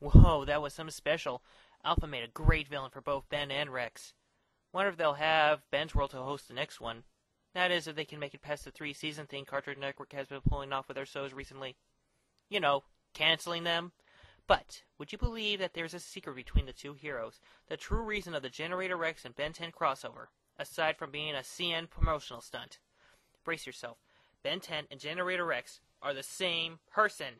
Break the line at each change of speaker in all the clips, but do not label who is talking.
Whoa, that was something special. Alpha made a great villain for both Ben and Rex. Wonder if they'll have Ben's World to host the next one. That is, if they can make it past the 3-season thing Cartoon Network has been pulling off with their shows recently. You know, canceling them. But, would you believe that there's a secret between the two heroes? The true reason of the Generator Rex and Ben 10 crossover, aside from being a CN promotional stunt. Brace yourself. Ben 10 and Generator Rex are the same person.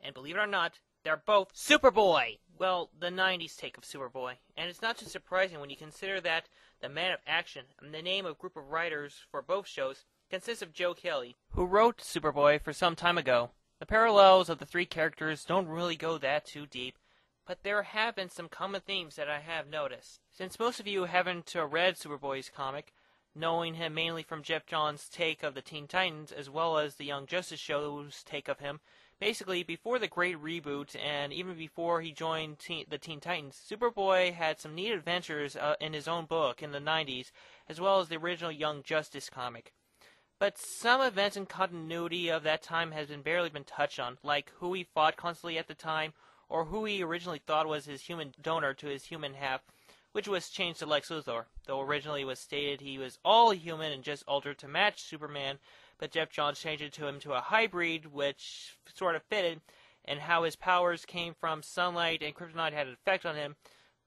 And believe it or not, they're both Superboy! Well, the 90s take of Superboy. And it's not too surprising when you consider that the Man of Action and the name of group of writers for both shows consists of Joe Kelly, who wrote Superboy for some time ago. The parallels of the three characters don't really go that too deep, but there have been some common themes that I have noticed. Since most of you haven't read Superboy's comic, knowing him mainly from Jeff Johns' take of the Teen Titans as well as the Young Justice show's take of him, basically, before the Great Reboot, and even before he joined the Teen Titans, Superboy had some neat adventures in his own book in the 90s, as well as the original Young Justice comic. But some events and continuity of that time has barely been touched on, like who he fought constantly at the time, or who he originally thought was his human donor to his human half, which was changed to Lex Luthor, though originally it was stated he was all human and just altered to match Superman, but Jeff Johns changed it to him to a hybrid, which sort of fitted, and how his powers came from sunlight and kryptonite had an effect on him,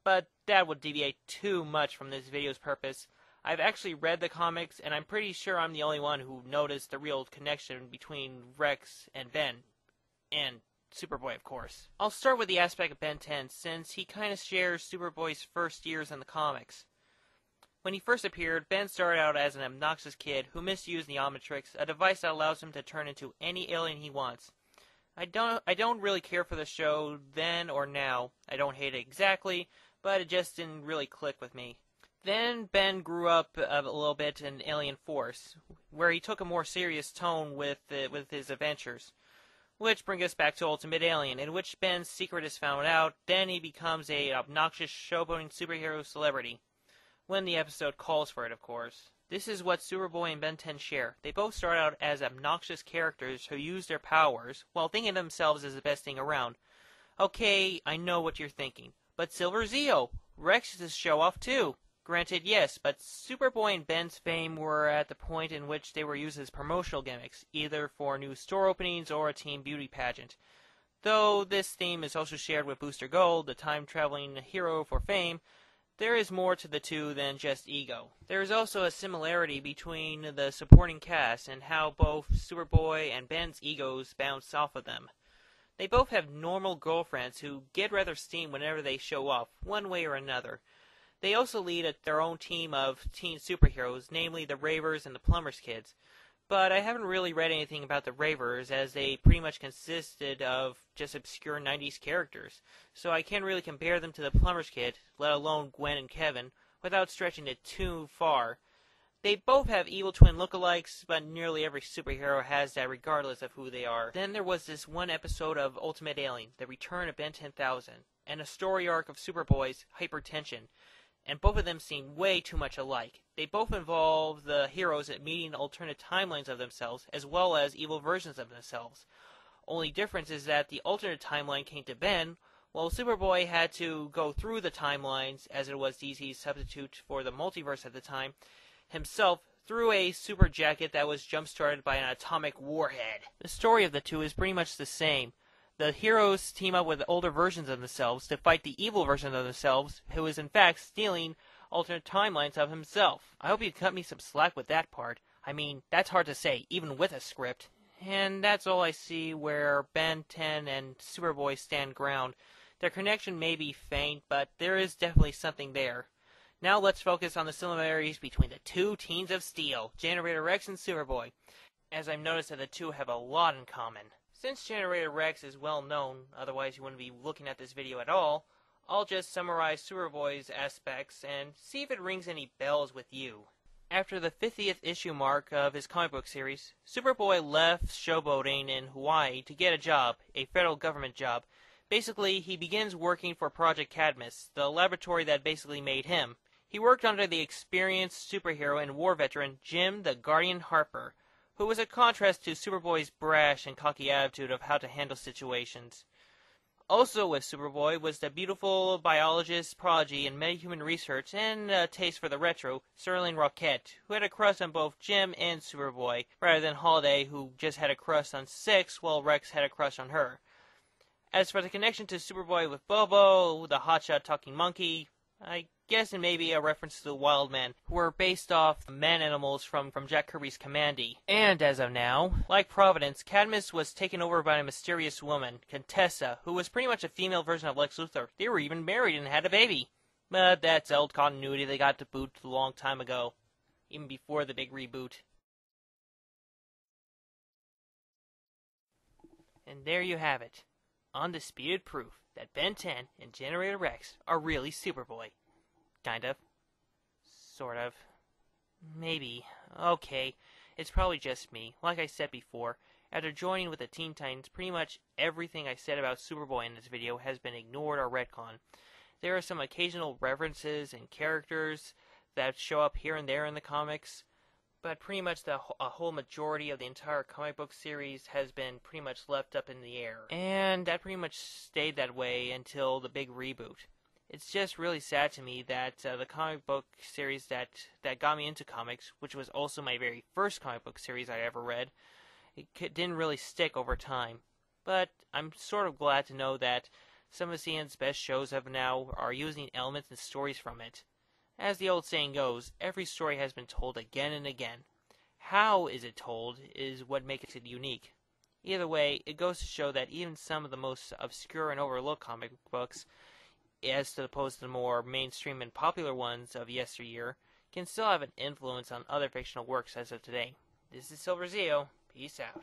but that would deviate too much from this video's purpose. I've actually read the comics, and I'm pretty sure I'm the only one who noticed the real connection between Rex and Ben, and Superboy, of course. I'll start with the aspect of Ben 10, since he kind of shares Superboy's first years in the comics. When he first appeared, Ben started out as an obnoxious kid who misused the Omnitrix, a device that allows him to turn into any alien he wants. I don't really care for the show then or now. I don't hate it exactly, but it just didn't really click with me. Then Ben grew up a little bit in Alien Force, where he took a more serious tone with his adventures. Which brings us back to Ultimate Alien, in which Ben's secret is found out, then he becomes an obnoxious showboating superhero celebrity. When the episode calls for it, of course. This is what Superboy and Ben 10 share. They both start out as obnoxious characters who use their powers, while thinking of themselves as the best thing around. Okay, I know what you're thinking. But Silver Zeo! Rex is a show-off too. Granted, yes, but Superboy and Ben's fame were at the point in which they were used as promotional gimmicks, either for new store openings or a teen beauty pageant. Though this theme is also shared with Booster Gold, the time-traveling hero for fame, there is more to the two than just ego. There is also a similarity between the supporting cast and how both Superboy and Ben's egos bounce off of them. They both have normal girlfriends who get rather steam whenever they show off, one way or another. They also lead their own team of teen superheroes, namely the Ravers and the Plumbers Kids. But I haven't really read anything about the Ravers, as they pretty much consisted of just obscure 90s characters, so I can't really compare them to the Plumbers Kid, let alone Gwen and Kevin, without stretching it too far. They both have evil twin lookalikes, but nearly every superhero has that regardless of who they are. Then there was this one episode of Ultimate Alien, The Return of Ben 10,000, and a story arc of Superboy's Hypertension, and both of them seem way too much alike. They both involve the heroes meeting alternate timelines of themselves, as well as evil versions of themselves. Only difference is that the alternate timeline came to Ben, while Superboy had to go through the timelines, as it was DC's substitute for the multiverse at the time, himself through a super jacket that was jump-started by an atomic warhead. The story of the two is pretty much the same. The heroes team up with older versions of themselves to fight the evil version of themselves, who is in fact stealing alternate timelines of himself. I hope you cut me some slack with that part. I mean, that's hard to say, even with a script. And that's all I see where Ben 10 and Superboy stand ground. Their connection may be faint, but there is definitely something there. Now let's focus on the similarities between the two Teens of Steel, Generator Rex and Superboy, as I've noticed that the two have a lot in common. Since Generator Rex is well known, otherwise you wouldn't be looking at this video at all, I'll just summarize Superboy's aspects and see if it rings any bells with you. After the 50th issue mark of his comic book series, Superboy left showboating in Hawaii to get a job, a federal government job. Basically, he begins working for Project Cadmus, the laboratory that basically made him. He worked under the experienced superhero and war veteran Jim the Guardian Harper, who was a contrast to Superboy's brash and cocky attitude of how to handle situations. Also with Superboy was the beautiful biologist, prodigy, and metahuman research and taste for the retro, Sterling Roquette, who had a crush on both Jim and Superboy, rather than Holiday, who just had a crush on Six, while Rex had a crush on her. As for the connection to Superboy with Bobo, the hotshot talking monkey, I guess it may be a reference to the Wild Men, who were based off man-animals from Jack Kirby's Commandy. And as of now, like Providence, Cadmus was taken over by a mysterious woman, Contessa, who was pretty much a female version of Lex Luthor. They were even married and had a baby. But that's old continuity they got to boot a long time ago, even before the big reboot. And there you have it. Undisputed proof that Ben10 and Generator Rex are really Superboy. Kind of. Sort of. Maybe. Okay. It's probably just me. Like I said before, after joining with the Teen Titans, pretty much everything I said about Superboy in this video has been ignored or retconned. There are some occasional references and characters that show up here and there in the comics, but pretty much a whole majority of the entire comic book series has been pretty much left up in the air. And that pretty much stayed that way until the big reboot. It's just really sad to me that the comic book series that got me into comics, which was also my very first comic book series I ever read, it didn't really stick over time. But I'm sort of glad to know that some of CN's best shows are using elements and stories from it. As the old saying goes, every story has been told again and again. How is it told is what makes it unique. Either way, it goes to show that even some of the most obscure and overlooked comic books, as opposed to the more mainstream and popular ones of yesteryear, can still have an influence on other fictional works as of today. This is Silver Zeo. Peace out.